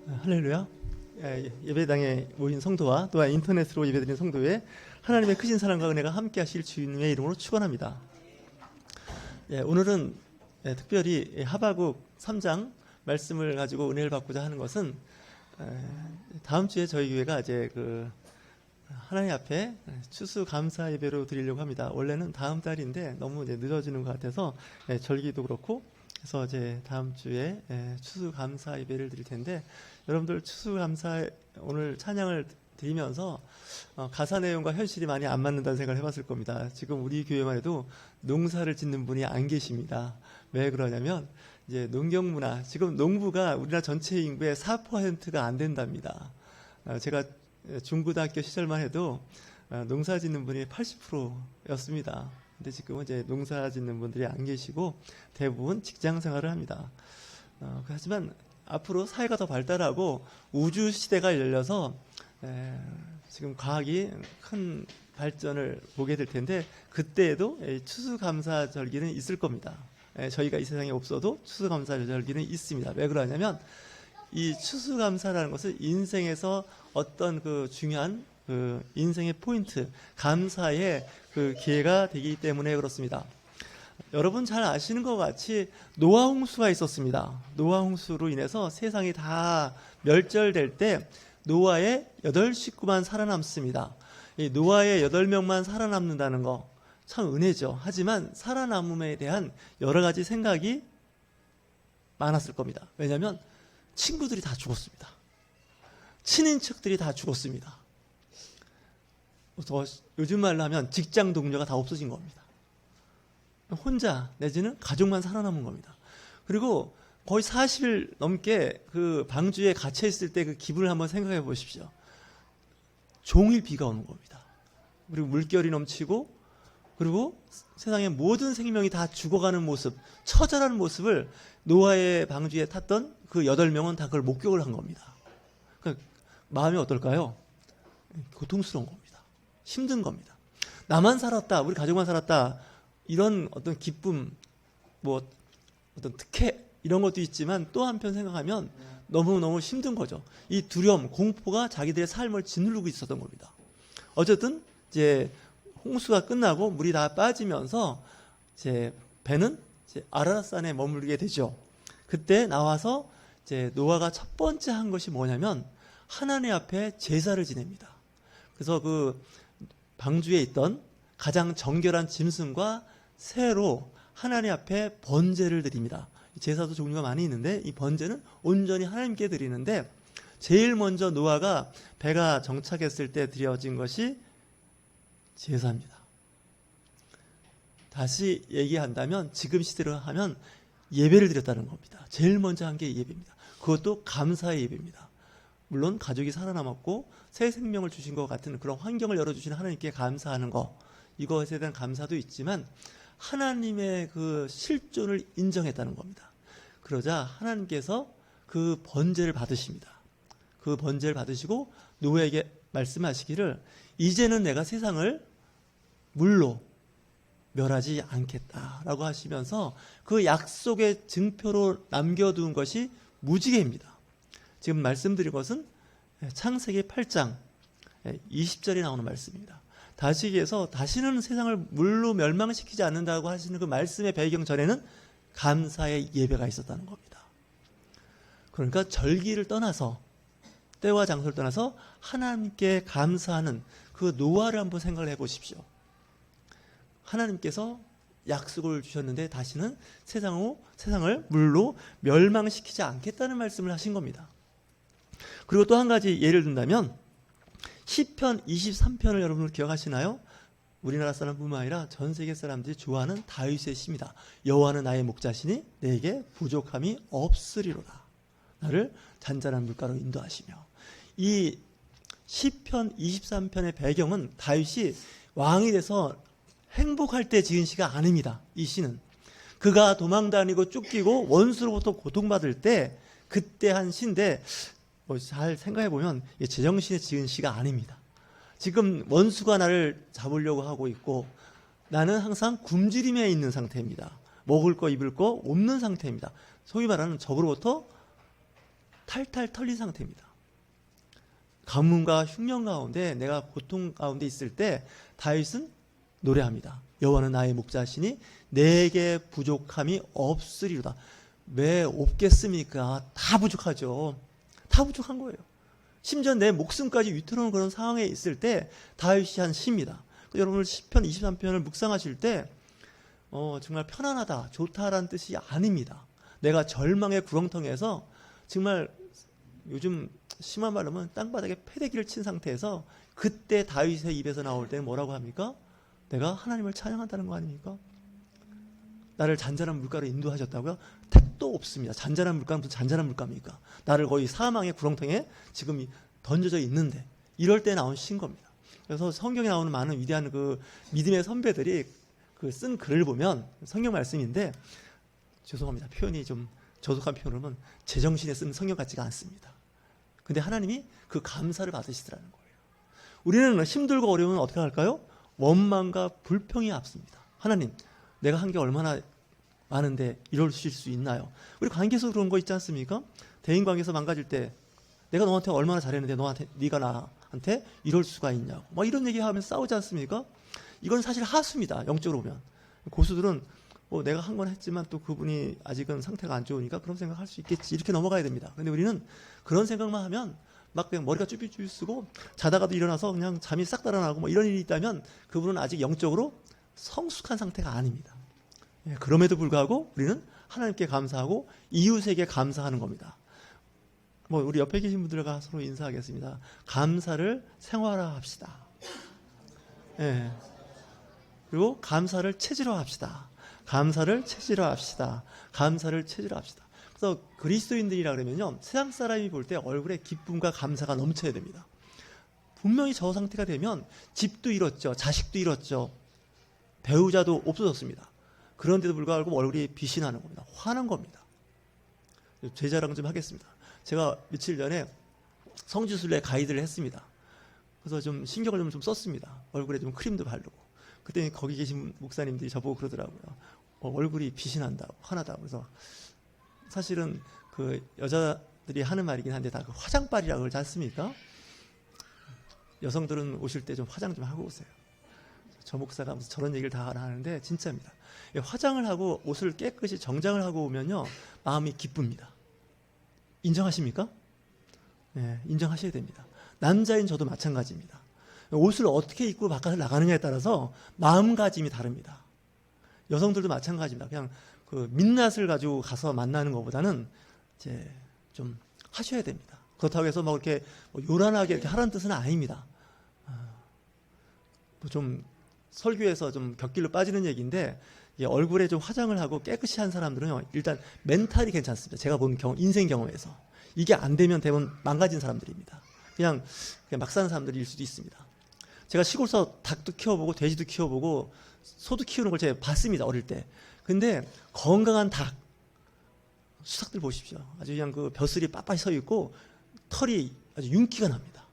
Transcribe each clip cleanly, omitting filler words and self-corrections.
할렐루야. 예배당에 모인 성도와 또한 인터넷으로 예배드리는 성도의 하나님의 크신 사랑과 은혜가 함께 하실 주님의 이름으로 축원합니다. 오늘은 특별히 하박국 3장 말씀을 가지고 은혜를 받고자 하는 것은 다음 주에 저희 교회가 이제 하나님 앞에 추수 감사 예배로 드리려고 합니다. 원래는 다음 달인데 너무 이제 늦어지는 것 같아서 절기도 그렇고 그래서 이제 다음 주에 추수 감사 예배를 드릴 텐데, 여러분들 추수 감사 오늘 찬양을 드리면서 가사 내용과 현실이 많이 안 맞는다는 생각을 해봤을 겁니다. 지금 우리 교회만 해도 농사를 짓는 분이 안 계십니다. 왜 그러냐면 이제 농경 문화, 지금 농부가 우리나라 전체 인구의 4%가 안 된답니다. 제가 중고등학교 시절만 해도 농사 짓는 분이 80%였습니다. 근데 지금은 이제 농사 짓는 분들이 안 계시고 대부분 직장 생활을 합니다. 하지만 앞으로 사회가 더 발달하고 우주 시대가 열려서 지금 과학이 큰 발전을 보게 될 텐데, 그때에도 추수감사 절기는 있을 겁니다. 저희가 이 세상에 없어도 추수감사 절기는 있습니다. 왜 그러냐면 이 추수감사라는 것은 인생에서 어떤 중요한 인생의 포인트, 감사의 기회가 되기 때문에 그렇습니다. 여러분 잘 아시는 것 같이 노아 홍수가 있었습니다. 노아 홍수로 인해서 세상이 다 멸절될 때 노아의 8식구만 살아남습니다. 이 노아의 8명만 살아남는다는 거 참 은혜죠. 하지만 살아남음에 대한 여러 가지 생각이 많았을 겁니다. 왜냐하면 친구들이 다 죽었습니다. 친인척들이 다 죽었습니다. 요즘 말로 하면 직장 동료가 다 없어진 겁니다. 혼자 내지는 가족만 살아남은 겁니다. 그리고 거의 40일 넘게 방주에 갇혀 있을 때 기분을 한번 생각해 보십시오. 종일 비가 오는 겁니다. 그리고 물결이 넘치고, 그리고 세상의 모든 생명이 다 죽어가는 모습, 처절한 모습을 노아의 방주에 탔던 8명은 다 그걸 목격을 한 겁니다. 그러니까 마음이 어떨까요? 고통스러운 겁니다. 힘든 겁니다. 나만 살았다, 우리 가족만 살았다, 이런 어떤 기쁨, 어떤 특혜, 이런 것도 있지만 또 한편 생각하면 너무너무 힘든 거죠. 이 두려움, 공포가 자기들의 삶을 짓누르고 있었던 겁니다. 어쨌든 이제 홍수가 끝나고 물이 다 빠지면서 이제 배는 이제 아라랏산에 머물게 되죠. 그때 나와서 이제 노아가 첫 번째 한 것이 뭐냐면 하나님 앞에 제사를 지냅니다. 그래서 방주에 있던 가장 정결한 짐승과 새로 하나님 앞에 번제를 드립니다. 제사도 종류가 많이 있는데 이 번제는 온전히 하나님께 드리는데, 제일 먼저 노아가 배가 정착했을 때 드려진 것이 제사입니다. 다시 얘기한다면 지금 시대로 하면 예배를 드렸다는 겁니다. 제일 먼저 한 게 예배입니다. 그것도 감사의 예배입니다. 물론 가족이 살아남았고 새 생명을 주신 것 같은 그런 환경을 열어주신 하나님께 감사하는 것, 이것에 대한 감사도 있지만 하나님의 실존을 인정했다는 겁니다. 그러자 하나님께서 번제를 받으십니다. 번제를 받으시고 노아에게 말씀하시기를, 이제는 내가 세상을 물로 멸하지 않겠다라고 하시면서 약속의 증표로 남겨둔 것이 무지개입니다. 지금 말씀드린 것은 창세기 8장 20절에 나오는 말씀입니다. 다시기에서 다시는 세상을 물로 멸망시키지 않는다고 하시는 말씀의 배경 전에는 감사의 예배가 있었다는 겁니다. 그러니까 절기를 떠나서, 때와 장소를 떠나서 하나님께 감사하는 노아를 한번 생각을 해보십시오. 하나님께서 약속을 주셨는데 다시는 세상을 물로 멸망시키지 않겠다는 말씀을 하신 겁니다. 그리고 또 한 가지 예를 든다면 시편 23편을 여러분 기억하시나요? 우리나라 사람뿐만 아니라 전 세계 사람들이 좋아하는 다윗의 시입니다. 여호와는 나의 목자시니 내게 부족함이 없으리로다. 나를 잔잔한 물가로 인도하시며. 이 시편 23편의 배경은 다윗이 왕이 돼서 행복할 때 지은 시가 아닙니다. 이 시는 그가 도망다니고 쫓기고 원수로부터 고통받을 때 그때 한 시인데, 잘 생각해보면 제정신에 지은 시가 아닙니다. 지금 원수가 나를 잡으려고 하고 있고 나는 항상 굶주림에 있는 상태입니다. 먹을 거 입을 거 없는 상태입니다. 소위 말하는 적으로부터 탈탈 털린 상태입니다. 가뭄과 흉년 가운데 내가 고통 가운데 있을 때 다윗은 노래합니다. 여호와는 나의 목자시니 내게 부족함이 없으리로다. 왜 없겠습니까? 다 부족하죠. 다 부족한 거예요. 심지어 내 목숨까지 위태로운 그런 상황에 있을 때 다윗이 한 시입니다. 여러분 시편 23편을 묵상하실 때 정말 편안하다, 좋다라는 뜻이 아닙니다. 내가 절망의 구렁텅이에서 정말 요즘 심한 말로 하면 땅바닥에 패대기를 친 상태에서 그때 다윗의 입에서 나올 때는 뭐라고 합니까? 내가 하나님을 찬양한다는 거 아닙니까? 나를 잔잔한 물가로 인도하셨다고요? 택도 없습니다. 잔잔한 물가는 무슨 잔잔한 물가입니까? 나를 거의 사망의 구렁텅이에 지금 던져져 있는데 이럴 때 나온 시인 겁니다. 그래서 성경에 나오는 많은 위대한 그 믿음의 선배들이 그 쓴 글을 보면 성경 말씀인데 죄송합니다. 표현이 좀 저속한 표현으로는 제정신에 쓴 성경 같지가 않습니다. 근데 하나님이 그 감사를 받으시더라는 거예요. 우리는 힘들고 어려우면 어떻게 할까요? 원망과 불평이 앞섭니다. 하나님, 내가 한 게 얼마나 많은데 이러실 수 있나요? 우리 관계에서 그런 거 있지 않습니까? 대인 관계에서 망가질 때 내가 너한테 얼마나 잘했는데 네가 나한테 이럴 수가 있냐고 막 이런 얘기하면서 싸우지 않습니까? 이건 사실 하수입니다. 영적으로 보면 고수들은 내가 한 건 했지만 또 그분이 아직은 상태가 안 좋으니까 그런 생각할 수 있겠지 이렇게 넘어가야 됩니다. 근데 우리는 그런 생각만 하면 막 그냥 머리가 쭈삣쭈삣 쓰고 자다가도 일어나서 그냥 잠이 싹 달아나고 뭐 이런 일이 있다면 그분은 아직 영적으로 성숙한 상태가 아닙니다. 그럼에도 불구하고 우리는 하나님께 감사하고 이웃에게 감사하는 겁니다. 우리 옆에 계신 분들과 서로 인사하겠습니다. 감사를 생활화합시다. 그리고 감사를 체질화합시다. 감사를 체질화합시다. 감사를 체질화합시다. 그래서 그리스도인들이라 그러면요, 세상 사람이 볼 때 얼굴에 기쁨과 감사가 넘쳐야 됩니다. 분명히 저 상태가 되면 집도 잃었죠, 자식도 잃었죠, 배우자도 없어졌습니다. 그런데도 불구하고 얼굴이 빛이 나는 겁니다. 화난 겁니다. 제 자랑 좀 하겠습니다. 제가 며칠 전에 성지순례 가이드를 했습니다. 그래서 좀 신경을 좀 썼습니다. 얼굴에 좀 크림도 바르고. 그때 거기 계신 목사님들이 저보고 그러더라고요. 얼굴이 빛이 난다고, 화나다고. 그래서 사실은 그 여자들이 하는 말이긴 한데 다 그 화장빨이라고 그러지 않습니까? 여성들은 오실 때 좀 화장 좀 하고 오세요. 저 목사가 무슨 저런 얘기를 다 하는데 진짜입니다. 화장을 하고 옷을 깨끗이 정장을 하고 오면요, 마음이 기쁩니다. 인정하십니까? 네, 인정하셔야 됩니다. 남자인 저도 마찬가지입니다. 옷을 어떻게 입고 바깥에 나가느냐에 따라서 마음가짐이 다릅니다. 여성들도 마찬가지입니다. 그냥 그 민낯을 가지고 가서 만나는 것보다는 이제 좀 하셔야 됩니다. 그렇다고 해서 막 이렇게 요란하게 이렇게 하라는 뜻은 아닙니다. 좀 설교에서 좀 곁길로 빠지는 얘기인데, 얼굴에 좀 화장을 하고 깨끗이 한 사람들은요, 일단 멘탈이 괜찮습니다. 제가 본 인생 경험에서 이게 안 되면 대부분 망가진 사람들입니다. 그냥 막 사는 사람들일 수도 있습니다. 제가 시골서 닭도 키워보고 돼지도 키워보고 소도 키우는 걸 제가 봤습니다, 어릴 때. 근데 건강한 닭, 수탉들 보십시오. 아주 그냥 그 벼슬이 빳빳이 서 있고 털이 아주 윤기가 납니다.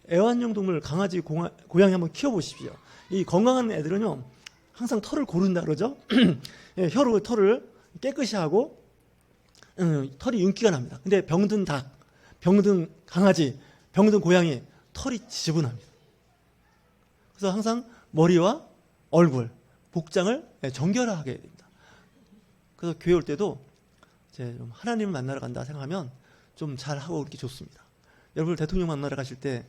애완용 동물 강아지, 고양이 한번 키워보십시오. 이 건강한 애들은요, 항상 털을 고른다 그러죠. 혀로 털을 깨끗이 하고 털이 윤기가 납니다. 근데 병든 닭, 병든 강아지, 병든 고양이 털이 지저분합니다. 그래서 항상 머리와 얼굴, 복장을 정결하게 됩니다. 그래서 교회 올 때도 이제 좀 하나님을 만나러 간다 생각하면 좀 잘하고 그렇게 좋습니다. 여러분 대통령 만나러 가실 때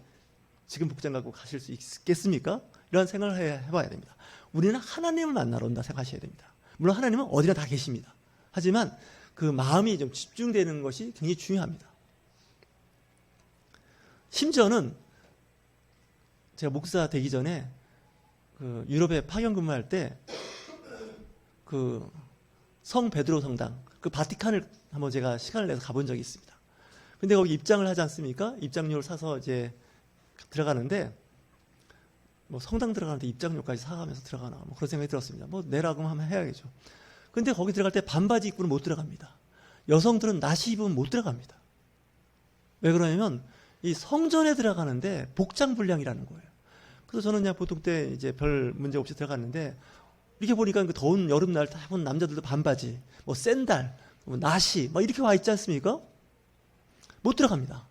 지금 복장 갖고 가실 수 있겠습니까? 이런 생각을 해봐야 됩니다. 우리는 하나님을 만나러 온다 생각하셔야 됩니다. 물론 하나님은 어디나 다 계십니다. 하지만 그 마음이 좀 집중되는 것이 굉장히 중요합니다. 심지어는 제가 목사 되기 전에 그 유럽에 파견 근무할 때 그 성 베드로 성당, 그 바티칸을 한번 제가 시간을 내서 가본 적이 있습니다. 근데 거기 입장을 하지 않습니까? 입장료를 사서 이제 들어가는데 성당 들어가는데 입장료까지 사가면서 들어가나 그런 생각이 들었습니다. 내라고 하면 해야겠죠. 근데 거기 들어갈 때 반바지 입고는 못 들어갑니다. 여성들은 나시 입으면 못 들어갑니다. 왜 그러냐면 이 성전에 들어가는데 복장 불량이라는 거예요. 그래서 저는 그냥 보통 때 이제 별 문제 없이 들어갔는데, 이렇게 보니까 그 더운 여름날 대부분 남자들도 반바지, 샌달, 나시 이렇게 와 있지 않습니까? 못 들어갑니다.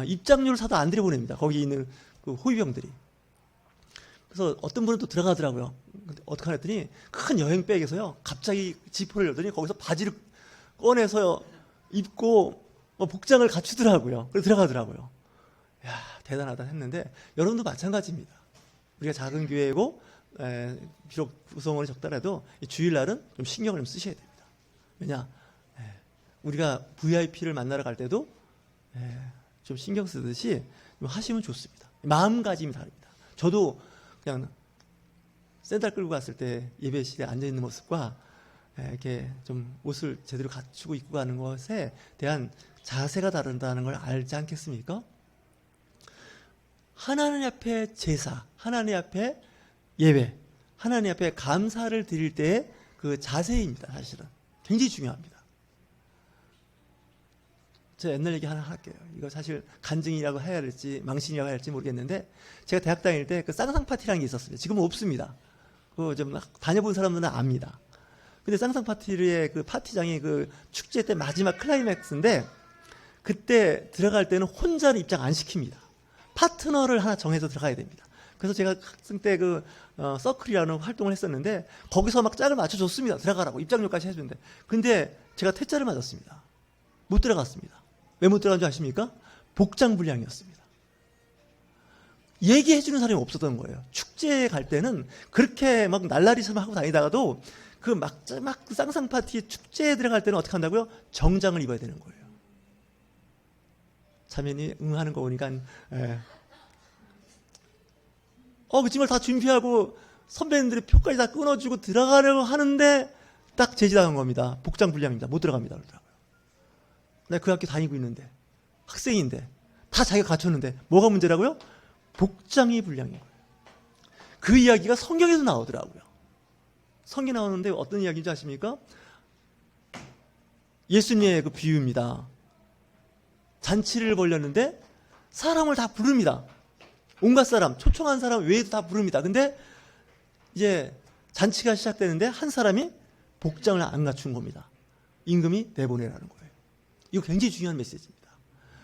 입장료를 사도 안 들여보냅니다. 거기 있는 그 호위병들이. 그래서 어떤 분은 또 들어가더라고요. 근데 어떡하나 했더니 큰 여행백에서요, 갑자기 지퍼를 열더니 거기서 바지를 꺼내서 입고 복장을 갖추더라고요. 그래서 들어가더라고요. 야, 대단하다 했는데 여러분도 마찬가지입니다. 우리가 작은 교회고 비록 구성원이 적더라도 주일날은 좀 신경을 좀 쓰셔야 됩니다. 왜냐? 우리가 VIP를 만나러 갈 때도 좀 신경 쓰듯이 좀 하시면 좋습니다. 마음가짐이 다릅니다. 저도 그냥 샌들 끌고 갔을 때 예배실에 앉아있는 모습과 이렇게 좀 옷을 제대로 갖추고 입고 가는 것에 대한 자세가 다르다는 걸 알지 않겠습니까? 하나님 앞에 제사, 하나님 앞에 예배, 하나님 앞에 감사를 드릴 때의 그 자세입니다. 사실은 굉장히 중요합니다. 제가 옛날 얘기 하나 할게요. 이거 사실 간증이라고 해야 할지 망신이라고 해야 할지 모르겠는데, 제가 대학 다닐 때 그 쌍쌍 파티라는 게 있었어요. 지금은 없습니다. 그 좀 다녀본 사람들은 압니다. 근데 쌍쌍 파티의 그 파티장이 그 축제 때 마지막 클라이맥스인데, 그때 들어갈 때는 혼자는 입장 안 시킵니다. 파트너를 하나 정해서 들어가야 됩니다. 그래서 제가 학생 때 그 서클이라는 활동을 했었는데, 거기서 막 짝을 맞춰줬습니다. 들어가라고 입장료까지 해주는데, 근데 제가 퇴짜를 맞았습니다. 못 들어갔습니다. 왜 못 들어간 줄 아십니까? 복장 불량이었습니다. 얘기해주는 사람이 없었던 거예요. 축제에 갈 때는 그렇게 막 날라리처럼 하고 다니다가도 그 쌍쌍 파티 축제에 들어갈 때는 어떻게 한다고요? 정장을 입어야 되는 거예요. 자매니 응하는 거 보니까 그 짐을 다 준비하고 선배님들이 표까지 다 끊어주고 들어가려고 하는데 딱 제지당한 겁니다. 복장 불량입니다. 못 들어갑니다. 그러더라고요. 내가 그 학교 다니고 있는데, 학생인데, 다 자기가 갖췄는데 뭐가 문제라고요? 복장이 불량인 거예요. 그 이야기가 성경에도 나오더라고요. 성경에 나오는데 어떤 이야기인지 아십니까? 예수님의 그 비유입니다. 잔치를 벌였는데 사람을 다 부릅니다. 온갖 사람, 초청한 사람 외에도 다 부릅니다. 근데 이제 잔치가 시작되는데 한 사람이 복장을 안 갖춘 겁니다. 임금이 내보내라는 거예요. 이거 굉장히 중요한 메시지입니다.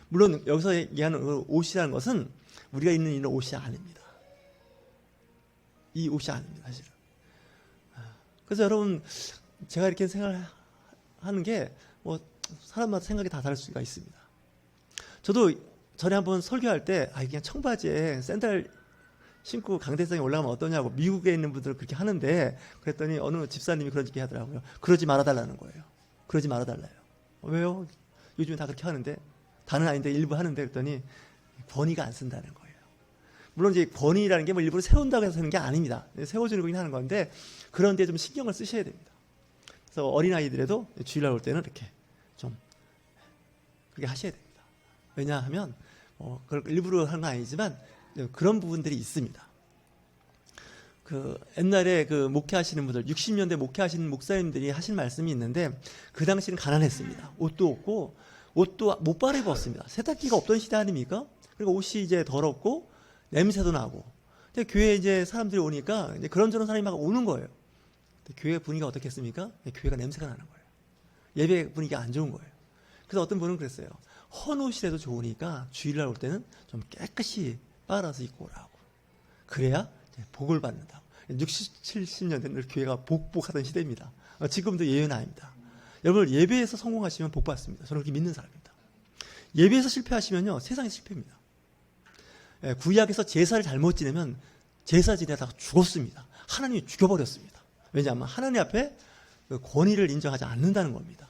물론 여기서 얘기하는 옷이라는 것은 우리가 입는 이런 옷이 아닙니다. 이 옷이 아닙니다, 사실은. 그래서 여러분, 제가 이렇게 생각하는 게 사람마다 생각이 다 다를 수가 있습니다. 저도 전에 한번 설교할 때 그냥 청바지에 샌들 신고 강대상에 올라가면 어떠냐고, 미국에 있는 분들은 그렇게 하는데, 그랬더니 어느 집사님이 그런 얘기 하더라고요. 그러지 말아달라는 거예요. 그러지 말아달라요. 왜요? 요즘에 다 그렇게 하는데, 다는 아닌데 일부 하는데, 그랬더니 권위가 안 쓴다는 거예요. 물론 이제 권위라는 게 일부러 세운다고 해서 하는 게 아닙니다. 세워주는 거긴 하는 건데, 그런 데 좀 신경을 쓰셔야 됩니다. 그래서 어린아이들에도 주일날 올 때는 이렇게 좀 그렇게 하셔야 됩니다. 왜냐하면 그걸 일부러 하는 건 아니지만 그런 부분들이 있습니다. 그 옛날에 그 목회하시는 분들, 60년대 목회하시는 목사님들이 하신 말씀이 있는데, 그 당시는 가난했습니다. 옷도 없고 옷도 못 빨아 입었습니다. 세탁기가 없던 시대 아닙니까? 그리고 옷이 이제 더럽고 냄새도 나고. 근데 교회에 이제 사람들이 오니까 이제 그런저런 사람이 막 오는 거예요. 교회 분위기가 어떻겠습니까? 교회가 냄새가 나는 거예요. 예배 분위기가 안 좋은 거예요. 그래서 어떤 분은 그랬어요. 헌 옷이라도 좋으니까 주일날 올 때는 좀 깨끗이 빨아서 입고 오라고. 그래야 복을 받는다고. 60, 70년대는 교회가 복하던 시대입니다. 지금도 예외는 아닙니다. 여러분, 예배에서 성공하시면 복 받습니다. 저는 그렇게 믿는 사람입니다. 예배에서 실패하시면요, 세상에 실패입니다. 구약에서 제사를 잘못 지내면 제사 지내다가 죽었습니다. 하나님이 죽여버렸습니다. 왜냐하면 하나님 앞에 권위를 인정하지 않는다는 겁니다.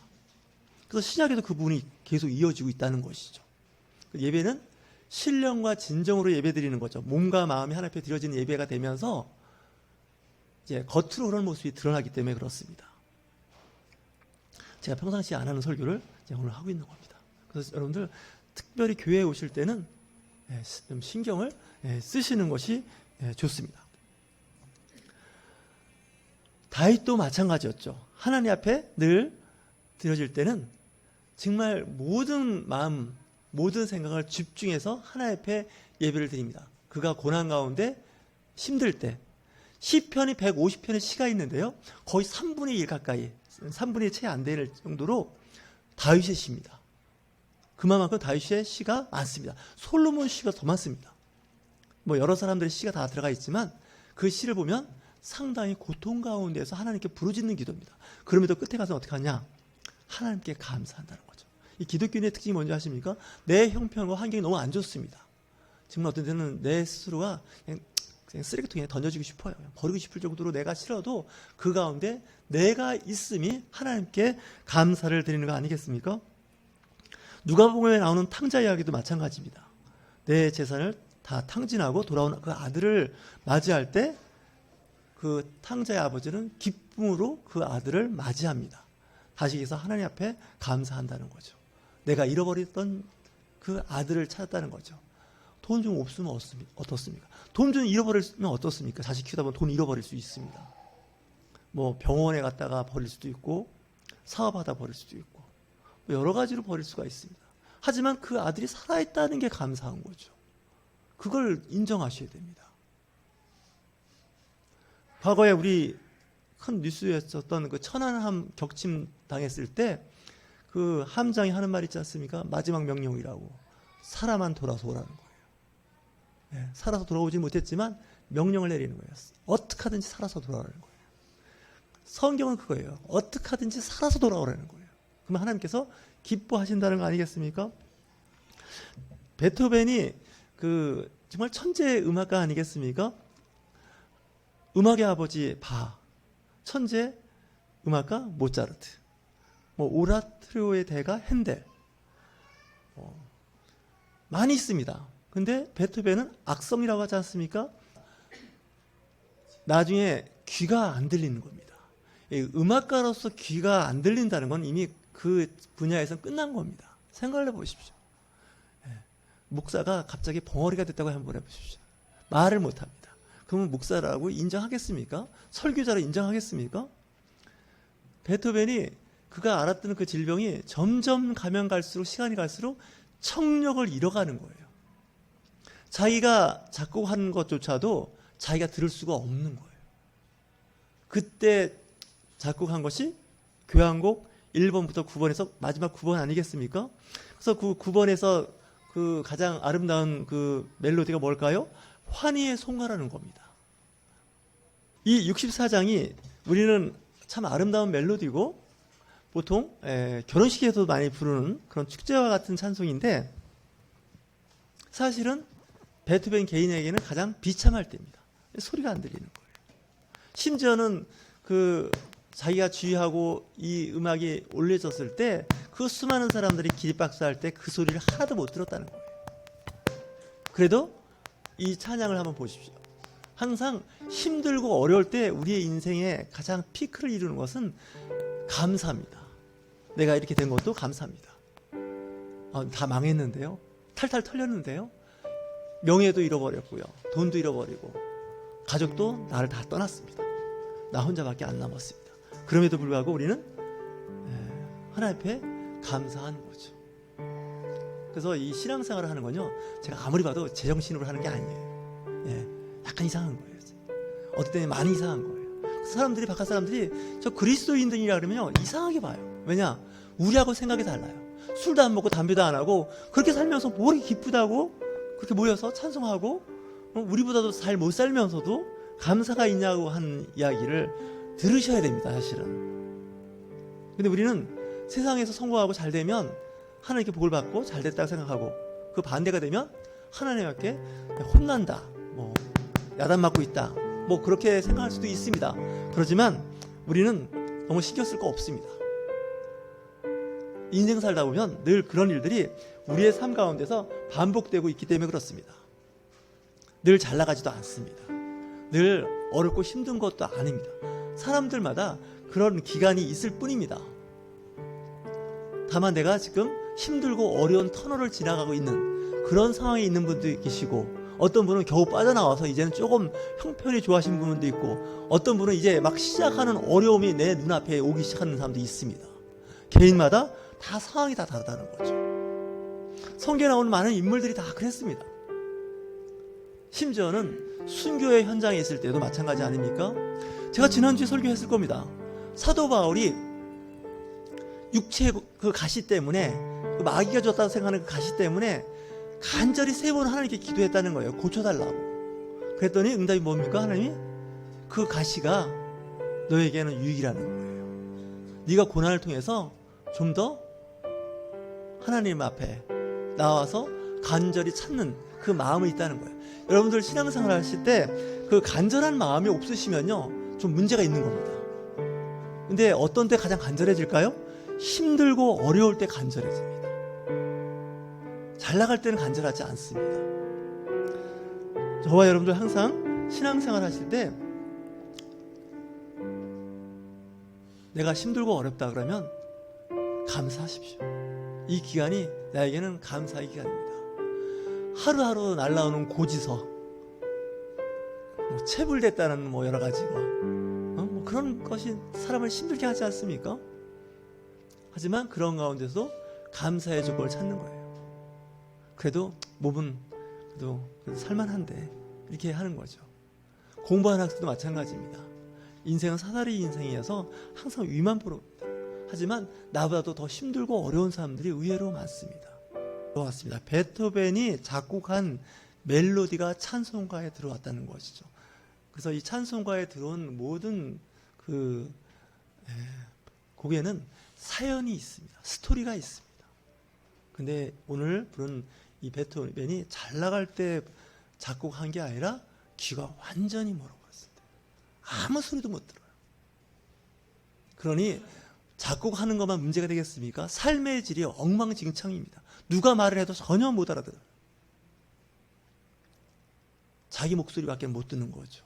그래서 신약에도 그 부분이 계속 이어지고 있다는 것이죠. 예배는 신령과 진정으로 예배드리는 거죠. 몸과 마음이 하나님 앞에 드려지는 예배가 되면서 이제 겉으로 그런 모습이 드러나기 때문에 그렇습니다. 제가 평상시에 안 하는 설교를 오늘 하고 있는 겁니다. 그래서 여러분들 특별히 교회에 오실 때는 좀 신경을 쓰시는 것이 좋습니다. 다윗도 마찬가지였죠. 하나님 앞에 늘 드려질 때는 정말 모든 마음, 모든 생각을 집중해서 하나님 앞에 예배를 드립니다. 그가 고난 가운데 힘들 때, 시편이 150편의 시가 있는데요, 거의 3분의 1 가까이, 3분의 1 채 안 되는 정도로 다윗의 시입니다. 그만큼 다윗의 시가 많습니다. 솔로몬 시가 더 많습니다. 뭐 여러 사람들의 시가 다 들어가 있지만 그 시를 보면 상당히 고통 가운데서 하나님께 부르짖는 기도입니다. 그럼에도 끝에 가서 어떻게 하냐? 하나님께 감사한다는 거죠. 이 기독교인의 특징이 뭔지 아십니까? 내 형편과 환경이 너무 안 좋습니다. 정말 어떤 때는 내 스스로가 그냥 쓰레기통에 던져지고 싶어요. 버리고 싶을 정도로 내가 싫어도 그 가운데 내가 있음이 하나님께 감사를 드리는 거 아니겠습니까? 누가복음에 나오는 탕자 이야기도 마찬가지입니다. 내 재산을 다 탕진하고 돌아온 그 아들을 맞이할 때 그 탕자의 아버지는 기쁨으로 그 아들을 맞이합니다. 다시 해서 하나님 앞에 감사한다는 거죠. 내가 잃어버렸던 그 아들을 찾았다는 거죠. 돈 좀 없으면 어떻습니까? 돈 좀 잃어버리면 어떻습니까? 자식 키우다 보면 돈 잃어버릴 수 있습니다. 뭐 병원에 갔다가 버릴 수도 있고 사업하다 버릴 수도 있고 뭐 여러 가지로 버릴 수가 있습니다. 하지만 그 아들이 살아있다는 게 감사한 거죠. 그걸 인정하셔야 됩니다. 과거에 우리 큰 뉴스였었던 그 천안함 격침 당했을 때 그 함장이 하는 말 있지 않습니까? 마지막 명령이라고. 살아만 돌아서 오라는 거예요. 네, 살아서 돌아오지 못했지만 명령을 내리는 거예요. 어떻게 하든지 살아서 돌아오라는 거예요. 성경은 그거예요. 어떻게 하든지 살아서 돌아오라는 거예요. 그러면 하나님께서 기뻐하신다는 거 아니겠습니까? 베토벤이 그 정말 천재 음악가 아니겠습니까? 음악의 아버지 바, 천재 음악가 모차르트, 뭐 오라토리오의 대가 핸델, 많이 있습니다. 근데 베토벤은 악성이라고 하지 않습니까? 나중에 귀가 안 들리는 겁니다. 음악가로서 귀가 안 들린다는 건 이미 그 분야에서 끝난 겁니다. 생각을 해보십시오. 목사가 갑자기 벙어리가 됐다고 한번 해보십시오. 말을 못합니다. 그러면 목사라고 인정하겠습니까? 설교자로 인정하겠습니까? 베토벤이 그가 알았던 그 질병이 점점 가면 갈수록 시간이 갈수록 청력을 잃어가는 거예요. 자기가 작곡한 것조차도 자기가 들을 수가 없는 거예요. 그때 작곡한 것이 교향곡 1번부터 9번에서 마지막 9번 아니겠습니까? 그래서 그 9번에서 그 가장 아름다운 그 멜로디가 뭘까요? 환희의 송가라는 겁니다. 이 64장이 우리는 참 아름다운 멜로디고 보통 결혼식에서도 많이 부르는 그런 축제와 같은 찬송인데 사실은 베토벤 개인에게는 가장 비참할 때입니다. 소리가 안 들리는 거예요. 심지어는 그 자기가 지휘하고 이 음악이 올려졌을 때 그 수많은 사람들이 기립박수 할 때 그 소리를 하나도 못 들었다는 거예요. 그래도 이 찬양을 한번 보십시오. 항상 힘들고 어려울 때 우리의 인생의 가장 피크를 이루는 것은 감사입니다. 내가 이렇게 된 것도 감사합니다. 다 망했는데요. 탈탈 털렸는데요. 명예도 잃어버렸고요. 돈도 잃어버리고 가족도 나를 다 떠났습니다. 나 혼자밖에 안 남았습니다. 그럼에도 불구하고 우리는 하나님 앞에 감사한 거죠. 그래서 이 신앙생활을 하는 건요, 제가 아무리 봐도 제정신으로 하는 게 아니에요. 약간 이상한 거예요. 어떨 때는 많이 이상한 거예요. 사람들이, 바깥 사람들이 저 그리스도인들이라 그러면요, 이상하게 봐요. 왜냐? 우리하고 생각이 달라요. 술도 안 먹고 담배도 안 하고 그렇게 살면서 뭐 이렇게 기쁘다고 그렇게 모여서 찬송하고 우리보다도 잘 못 살면서도 감사가 있냐고 하는 이야기를 들으셔야 됩니다. 사실은. 근데 우리는 세상에서 성공하고 잘 되면 하나님께 복을 받고 잘 됐다고 생각하고 그 반대가 되면 하나님께 혼난다, 뭐 야단 맞고 있다, 뭐 그렇게 생각할 수도 있습니다. 그렇지만 우리는 너무 신경 쓸 거 없습니다. 인생 살다 보면 늘 그런 일들이 우리의 삶 가운데서 반복되고 있기 때문에 그렇습니다. 늘 잘 나가지도 않습니다. 늘 어렵고 힘든 것도 아닙니다. 사람들마다 그런 기간이 있을 뿐입니다. 다만 내가 지금 힘들고 어려운 터널을 지나가고 있는 그런 상황에 있는 분도 계시고, 어떤 분은 겨우 빠져나와서 이제는 조금 형편이 좋아진 분도 있고, 어떤 분은 이제 막 시작하는 어려움이 내 눈앞에 오기 시작하는 사람도 있습니다. 개인마다 다 상황이 다 다르다는 거죠. 성경에 나오는 많은 인물들이 다 그랬습니다. 심지어는 순교의 현장에 있을 때도 마찬가지 아닙니까? 제가 지난주에 설교했을 겁니다. 사도 바울이 육체 그 가시 때문에 마귀가 줬다고 생각하는 그 가시 때문에 간절히 3번 하나님께 기도했다는 거예요. 고쳐달라고. 그랬더니 응답이 뭡니까? 하나님이 그 가시가 너에게는 유익이라는 거예요. 네가 고난을 통해서 좀 더 하나님 앞에 나와서 간절히 찾는 그 마음이 있다는 거예요. 여러분들 신앙생활 하실 때 그 간절한 마음이 없으시면요 좀 문제가 있는 겁니다. 근데 어떤 때 가장 간절해질까요? 힘들고 어려울 때 간절해집니다. 잘 나갈 때는 간절하지 않습니다. 저와 여러분들 항상 신앙생활 하실 때 내가 힘들고 어렵다 그러면 감사하십시오. 이 기간이 나에게는 감사의 기간입니다. 하루하루 날라오는 고지서, 체불됐다는 여러 가지가 그런 것이 사람을 힘들게 하지 않습니까? 하지만 그런 가운데서 감사의 조건을 찾는 거예요. 그래도 몸은 그래도 살만한데 이렇게 하는 거죠. 공부하는 학생도 마찬가지입니다. 인생은 사다리 인생이어서 항상 위만 보러 옵니다. 하지만 나보다도 더 힘들고 어려운 사람들이 의외로 많습니다. 들어왔습니다. 베토벤이 작곡한 멜로디가 찬송가에 들어왔다는 것이죠. 그래서 이 찬송가에 들어온 모든 곡에는 사연이 있습니다. 스토리가 있습니다. 근데 오늘 부른 이 베토벤이 잘 나갈 때 작곡한 게 아니라 귀가 완전히 멀어버렸을 때 아무 소리도 못 들어요. 그러니 작곡하는 것만 문제가 되겠습니까? 삶의 질이 엉망진창입니다. 누가 말을 해도 전혀 못 알아들어요. 자기 목소리밖에 못 듣는 거죠.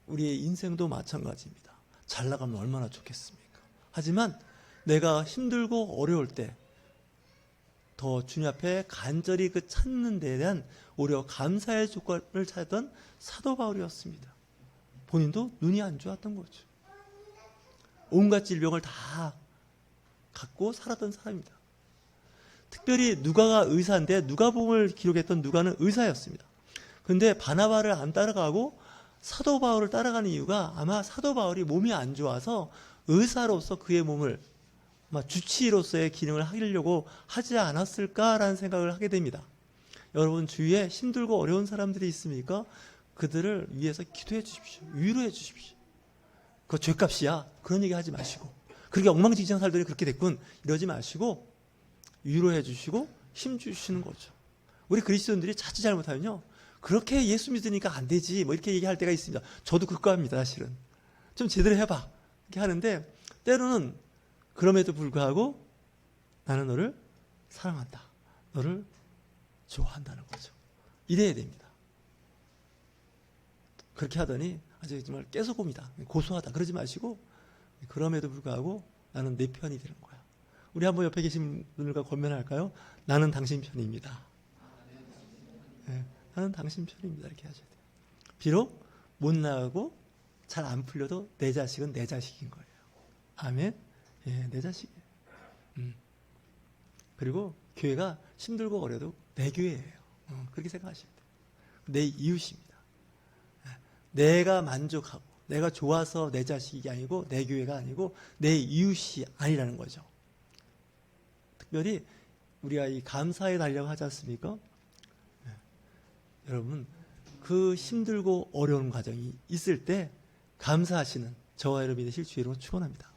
우리의 인생도 마찬가지입니다. 잘 나가면 얼마나 좋겠습니까? 하지만 내가 힘들고 어려울 때 더 주님 앞에 간절히 그 찾는 데에 대한 오히려 감사의 조건을 찾던 사도 바울이었습니다. 본인도 눈이 안 좋았던 거죠. 온갖 질병을 다 갖고 살았던 사람입니다. 특별히 누가가 의사인데 누가복음을 기록했던 누가는 의사였습니다. 근데 바나바를 안 따라가고 사도 바울을 따라가는 이유가 아마 사도 바울이 몸이 안 좋아서 의사로서 그의 몸을 아마 주치의로서의 기능을 하려고 하지 않았을까라는 생각을 하게 됩니다. 여러분 주위에 힘들고 어려운 사람들이 있습니까? 그들을 위해서 기도해 주십시오. 위로해 주십시오. 그거 죄값이야. 그런 얘기 하지 마시고 그렇게 엉망진창 살더니 그렇게 됐군 이러지 마시고 위로해 주시고 힘 주시는 거죠. 우리 그리스도인들이 자칫 잘못하면요 그렇게 예수 믿으니까 안 되지 이렇게 얘기할 때가 있습니다. 저도 그거 합니다. 사실은 좀 제대로 해봐 이렇게 하는데 때로는 그럼에도 불구하고 나는 너를 사랑한다. 너를 좋아한다는 거죠. 이래야 됩니다. 그렇게 하더니 아주 정말 깨소금이다. 고소하다. 그러지 마시고 그럼에도 불구하고 나는 내 편이 되는 거야. 우리 한번 옆에 계신 분들과 권면할까요? 나는 당신 편입니다. 네, 나는 당신 편입니다. 이렇게 하셔야 돼요. 비록 못 나가고 잘 안 풀려도 내 자식은 내 자식인 거예요. 아멘. 예, 내 자식이에요. 그리고 교회가 힘들고 어려도 내 교회예요. 그렇게 생각하시면 돼요. 내 이웃입니다. 내가 만족하고 내가 좋아서 내 자식이 아니고 내 교회가 아니고 내 이웃이 아니라는 거죠. 특별히 우리가 이 감사에 달려고 하지 않습니까? 여러분 그 힘들고 어려운 과정이 있을 때 감사하시는 저와 여러분이 되실 주의로 축원합니다.